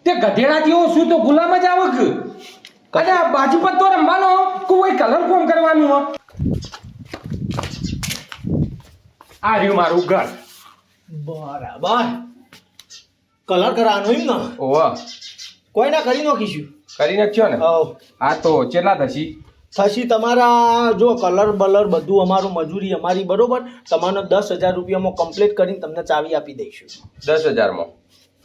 તે ગધેડા જેવો શું તો ગુલામ જ આવે કે અને આ બાજી પર તો રમવાનો કોઈ કલર કોમ કરવાનું હો આ રહ્યું મારું ઘર બરાબર કલર કરવાનો એમ ને ઓવા કોઈ ના કરી નાખીશું કરી નાખ્યો ને હા તો કેટલા થશી તમારા જો કલર બલર બધું અમારું મજૂરી અમારી બરોબર તમારો 10,000 રૂપિયામાં કમ્પ્લીટ કરીને તમને ચાવી આપી દઈશું 10,000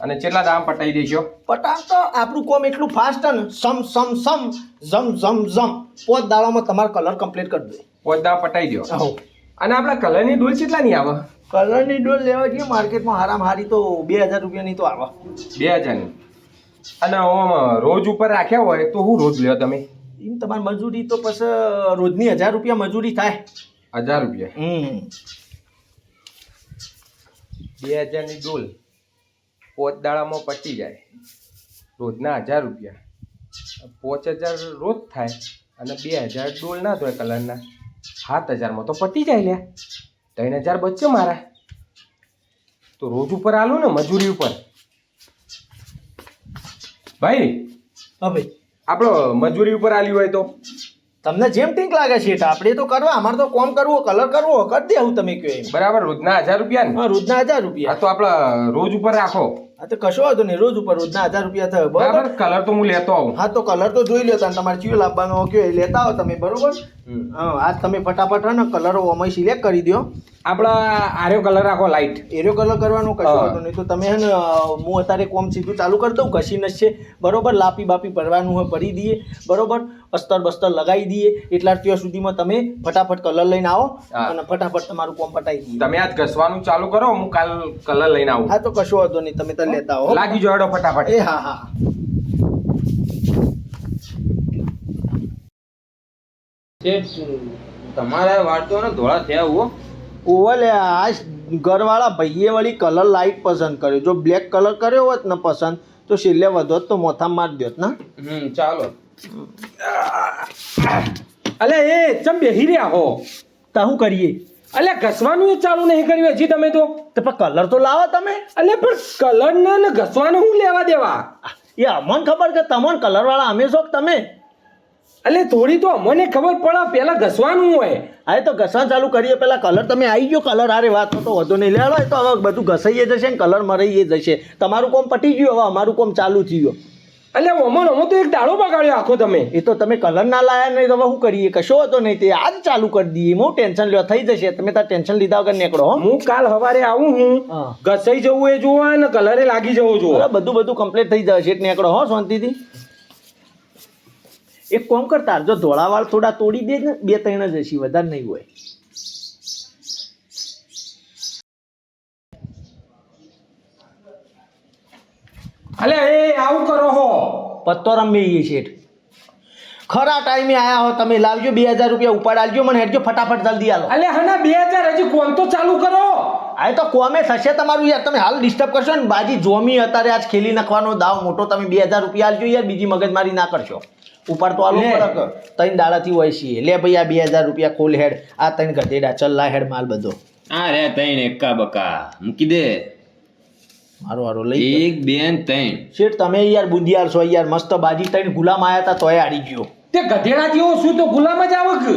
અને કેટલા દામ પટાઈ દેશો પટાવ તો આપણું કોમ એટલું ફાસ્ટ છે ને સમ સમ સમ ઝમ ઝમ ઝમ 5 દાડામાં તમારો કલર કમ્પ્લીટ કરી દે 5 દામ પટાઈ દો અને આપણા કલરની ડોલ કેટલા ની આવે કલરની ડોલ લેવા જઈએ માર્કેટમાં હારામાં હારી તો 2,000 રૂપિયાની તો આવે 2,000 ની અને રોજ ઉપર રાખ્યા હોય તો હું રોજ લ્યો તમે એમ તમારી મજૂરી તો પછી રોજની 1,000 રૂપિયા મજૂરી થાય 1,000 રૂપિયા 2,000 ની ડોલ 5 દાડામાં પટી જાય રોજના 1,000 રૂપિયા 5,000 રોજ થાય અને 2,000 ડોલ ના થાય કલરના 7,000 માં તો પટી જાય લે 3,000 બચશે મારા તો રોજ ઉપર આલું ને મજૂરી ઉપર ભાઈ હવે આપણો મજૂરી ઉપર આલી હોય તો તમને જેમ ઠીક લાગે છે આપણે તો કરવા અમારે તો કોમ કરવો કલર કરવો કરી દેવું તમે કહો એમ બરાબર રોજના 1,000 રૂપિયા ને રોજના 1,000 રૂપિયા તો આપણે રોજ ઉપર રાખો હા તો કશો વાંધો નહીં રોજ ઉપર રોજના 1,000 રૂપિયા થાય બરાબર કલર તો હું લેતો આવું હા તો કલર તો જોઈ લો તમે તમારે ચિયો લાવવાનો કયો એ લેતા આવો તમે બરોબર હા આજ તમે ફટાફટ ને કલરો અમે સિલેક્ટ કરી દો આપણા આર્યો કલર રાખો લાઈટ એરિયો કલર કરવાનો કશો વાંધો નહીં તો તમે હે ને હું અત્યારે કોમ સીધું ચાલુ કરી દઉં કશી છે બરોબર લાપી બાપી ભરવાનું હોય ભરી દઈએ બરોબર અસ્તર બસ્તર લગાવી દઈએ એટલા ત્યાં સુધીમાં તમે ફટાફટ કલર લઈને આવો અને ફટાફટ તમારું કોમ પટાવી દઈએ તમે આજ ઘસવાનું ચાલુ કરો હું કાલ કલર લઈને આવું હા તો કશો વાંધો નહીં તમે તો લેતા આવો લાગી જોડો ફટાફટ એ હા હા તમારા વાળ તો ને ધોળા થયા હો ઓવલે આજ ઘરવાળા ભાઈએ વળી કલર લાઈટ પસંદ કર્યો જો બ્લેક કલર કર્યો હોત ને પસંદ તો છેલ્લે વધોત તો મોથા મારી દ્યોત ને ચાલો અલે એ ચમ બેહી રહ્યા હો તો શું કરીએ અલે ઘસવાનું એ ચાલુ નહીં કર્યું હજી તમે તો પણ કલર તો લાવો તમે અલે પણ કલર ને ઘસવાનું હું લેવા દેવા એ અમને ખબર કે તમને કલર વાળા અમે છો કે તમે અલે થોડી તો અમને ખબર પડે પેલા ઘસવાનું હોય હા તો ઘસવાનું ચાલુ કરીએ પેલા કલર તમે આવી ગયો કલર આરે વાત તો વધુ નહીં લેવાનો તો હવે બધું ઘસાઈએ જશે ને કલર મરાઈએ જશે તમારું કોમ પટી ગયું હવે અમારું કોમ ચાલુ થયું અલે અમો તો એક દાડો બગાડ્યો આખો તમે એ તો તમે કલર ના લાયા નહીં તો હવે શું કરીએ કશો હતો નહીં તે આજ ચાલુ કરી દઈએ હું ટેન્શન લ્યો થઈ જશે તમે તાર ટેન્શન લીધા વગર નીકળો હું કાલ સવારે આવું હું ઘસાઈ જવું એ જોવો ને કલરે લાગી જવો જોવો બધું કમ્પ્લીટ થઈ જશે એટલે નીકળો હો શાંતિથી એક કોમ કરતા જો ધોળાવાળ થોડા તોડી દે ને 2-3 જ હશે વધારે નહીં હોય અલે એ આવું કરો હો પત્તો રમીએ શેઠ ખરા ટાઈમે આયા હો તમે લાવજો 2,000 રૂપિયા ઉપાડ આલજો મને હેડજો ફટાફટ જલ્દી આલો અલે હના 2,000 હજી કોમ તો ચાલુ કરો આ તો કોમે થશે તમારું યાર તમે હાલ ડિસ્ટર્બ કરશો ને બાજી જોમી અત્યારે આજ ખેલી નાખવાનો દાવ મોટો તમે 2,000 રૂપિયા આલજો યાર બીજી મગજમારી ના કરશો ઉપાડ તો આલો પડે 3 દાડાથી હોય છે લે ભાઈ આ 2,000 રૂપિયા ખોલ હેડ આ 3 ગધેડા ચલ્લા હેડ માલ બધો આ રે 3 એકા બકા મૂકી દે મારો લઈ 1 2 3 શેઠ તમે યાર બુદ્ધિયાર છો યાર મસ્ત બાજી 3 ગુલામ આયા તા તોય આડી ગયો તે ગધેડા જેવો શું તો ગુલામ જ આવે કે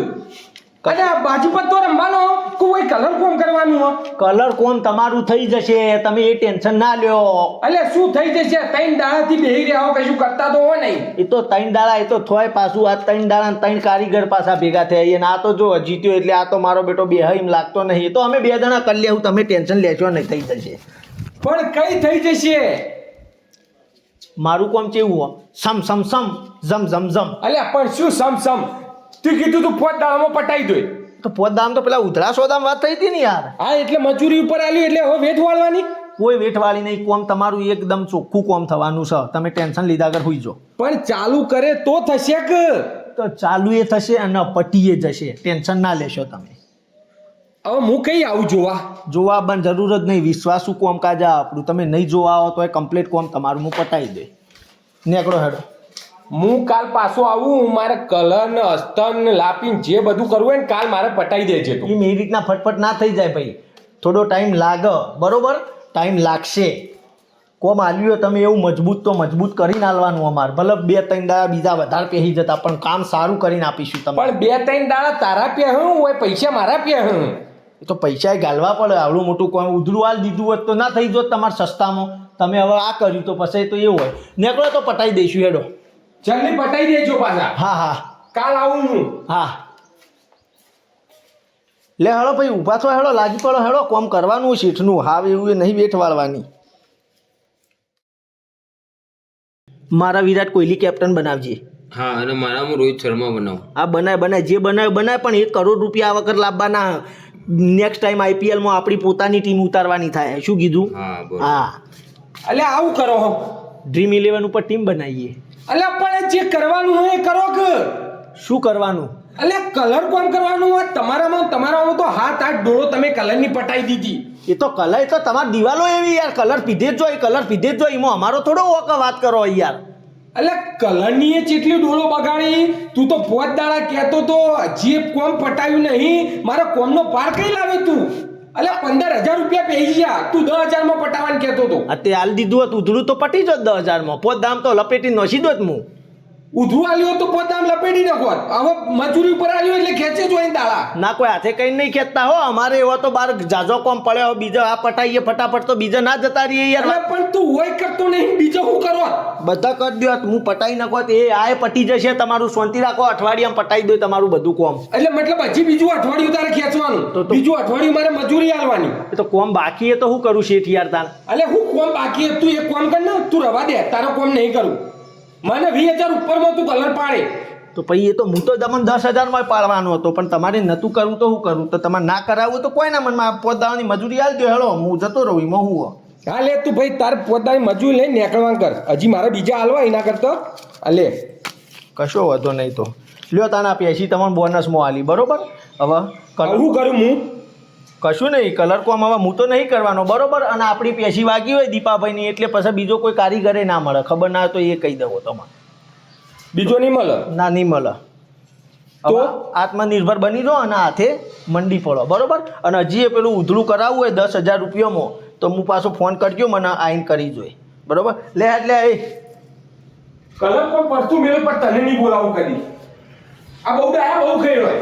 અને આ બાજી પર તો રમવાનો કોઈ કલર કોમ કરવાનું હો કલર કોમ તમારું થઈ જશે તમે એ ટેન્શન ના લ્યો અલે શું થઈ જશે 3 દાડાથી બેહી રહ્યા હો કશું કરતા તો હો નહીં એ તો 3 દાડા એ તો થોય પાછું આ 3 દાડા 3 કારીગર પાછા ભેગા થયા અને આ તો જો જીત્યો એટલે આ તો મારો બેટો બેહઈમ લાગતો નહીં તો અમે 2 જણા કરી લેવું તમે ટેન્શન લેજો નહીં થઈ જશે પણ કઈ થઈ જશે મારું કોમ કેવું હો સમ સમ સમ ઝમ ઝમ ઝમ અલે પણ શું સમ તું કીધું તું 5 દાડામાં પટાઈ દોય તો પોદામ તો પેલા ઉધરા સોદામ વાત થઈ હતી ને યાર હા એટલે મજૂરી ઉપર આલ્યું એટલે હવે વેઠ વાળવાની કોઈ વેઠવાળી નહીં કોમ તમારું એકદમ ચોખ્ખું કોમ થવાનું છે તમે ટેન્શન લીધા વગર હોઈ જો પણ ચાલુ કરે તો થશે કે તો ચાલુ એ થશે અને પટીએ જશે ટેન્શન ના લેશો તમે હવે હું કઈ આવું જોવા બન જરૂર જ નહીં વિશ્વાસુ કોમ કાજા આપણું તમે નહીં જોવા આવો તો એ કમ્પ્લીટ કોમ તમારું હું પટાઈ દે નીકળો હેડો હું કાલ પાછો આવું મારે કલર ને અસ્તર ને લાપીને જે બધું કરવું હોય ને કાલ મારે પટાઈ દેજે તું એ રીતના ફટફટ ના થઈ જાય ભાઈ થોડો ટાઈમ લાગે બરોબર ટાઈમ લાગશે કોમ આલ્યું હોય તમે એવું મજબૂત તો મજબૂત કરીને આલવાનું અમારે. ભલે 2-3 દાડા બીજા વધારે પહેરી જતા પણ કામ સારું કરીને આપીશું તમે. પણ 2-3 દાડા તારા પે હું હોય, પૈસા મારા પે હું. એ તો પૈસા ગાલવા પડે. આવડું મોટું કોઈ ઉધડું હાલ દીધું હોત તો ના થઈ જોત તમારે સસ્તામાં. તમે હવે આ કર્યું તો પછી તો એવું હોય. નીકળો તો પટાઈ દઈશું હેડો. જલ્દી પટાઈ દેજો પાછા. હા હા કાલ આવું હું. હા લે હેડો ભાઈ ઊભા છો, હેડો લાગી પડો, હેડો કોમ કરવાનું શીઠનું. હાવ એવું એ નહીં વેઠ વાળવાની. મારા વિરાટ કોહલી કેપ્ટન બનાવજે. હા અને મારામાં રોહિત શર્મા બનાવું. આ બનાય જે બનાય પણ 1 કરોડ રૂપિયા આ વખત લાવવાના. નેક્સ્ટ ટાઈમ આઈપીએલમાં આપણી પોતાની ટીમ ઉતારવાની થાય. શું કીધું? હા બરોબર. હા અલ્યા આવું કરો હો. ડ્રીમ 11 ઉપર ટીમ બનાવીએ. અલ્યા પણ જે કરવાનું હોય એ કરો કે. શું કરવાનું? અલ્યા કલર કોણ કરવાનું હોય? તમારામાં તો 7-8 ડોળો તમે કલરની પટાઈ દીધી. એ તો કલર તો તમારી દિવાલો એવી યાર. કલર પીધે જ જોઈ, કલર પીધે જ જોઈ. એમાં અમારો થોડો ઓક વાત કરો યાર. અલ્યા કલરની એ ચેટલી ડોળો બગાડી. તું તો 5 દાડા કહેતો તો હજી કોમ પટાવ્યું નહીં. મારા કોમનો પાર કઈ લાવે તું? અલ્યા 15,000 રૂપિયા પેઈ ગયા, તું 10,000 માં પટાવવાનું કહેતો તો. તે હાલ દીધું હતું ઉધડું તો પટી જ 10,000 માં. પોત દામ તો લપેટી નસી દો જ હું. ઉધરું આલ્યો તો પોતામ લપેટી નાખો. હવે મજૂરી ઉપર આલ્યો એટલે ખેંચે જોઈને દાડા. ના કોઈ હાથે કઈ નહીં ખેંચતા હો. અમારે એવો તો બાર જાજો કોમ પડ્યો. બીજો આ પટાઈએ ફટાફટ તો બીજા ના જતા રહીએ યાર. અલ્યા પણ તું હોય કરતો નહીં, બીજો શું કરો? બધા કરી દો. હું પટાઈ નાખો એ આય પટી જશે. તમારું શાંતિ રાખો. અઠવાડિયામાં પટાઈ દો તમારું બધું કોમ. એટલે મતલબ હજી બીજું અઠવાડિયું તારે ખેંચવાનું, બીજું અઠવાડિયું મારે મજૂરી આલવાની. એ તો કોમ બાકી એ તો શું કરું શેઠ યાર તાર. અલ્યા હું કોમ બાકી તું એક કોમ કર ને, તું રવા દે, તારો કોમ નહીં કરું. મને 20,000 ઉપરમાં તું કલર પાડે તો પછી એ તો હું તો તમને 10,000 માં પાડવાનો હતો. પણ તમારે નતું કરવું તો શું કરું? તો તમારે ના કરાવવું તો કોઈ ના મનમાં પોતાની મજૂરી આલ દો. હેડો હું જતો રહું. એમાં હું હા લે તું ભાઈ તાર પોતાની મજૂરી લઈને નીકળવા કર. હજી મારે બીજા હાલવા એના કરતો લે. કશો વાંધો નહીં. તો લ્યો તાના પેસી તમને બોનસમાં આલી. બરોબર. હવે શું કરું હું? કશું નહીં. કલર કોમ હવે હું તો નહીં કરવાનો. બરોબર. અને આપણી પેશી વાગી હોય દીપાભાઈની એટલે પછી બીજો કોઈ કારીગરે ના મળે. ખબર ના હોય તો એ કહી દઉં તમારે. બીજો નહીં મળે? ના નહીં મળે. તો આત્મનિર્ભર બની જાઓ અને હાથે મંડી પડો. બરોબર. અને હજી એ પેલું ઉધડું કરાવવું હોય 10,000 રૂપિયામાં તો હું પાછો ફોન કરજો. મને આઈન કરી જોઈએ. બરોબર. લે એટલે એ કલર કોમ પડતું મેળ પર તને નહીં બોલાવું કદી. આ બહુ ડાયા બહુ ખાઈ હોય.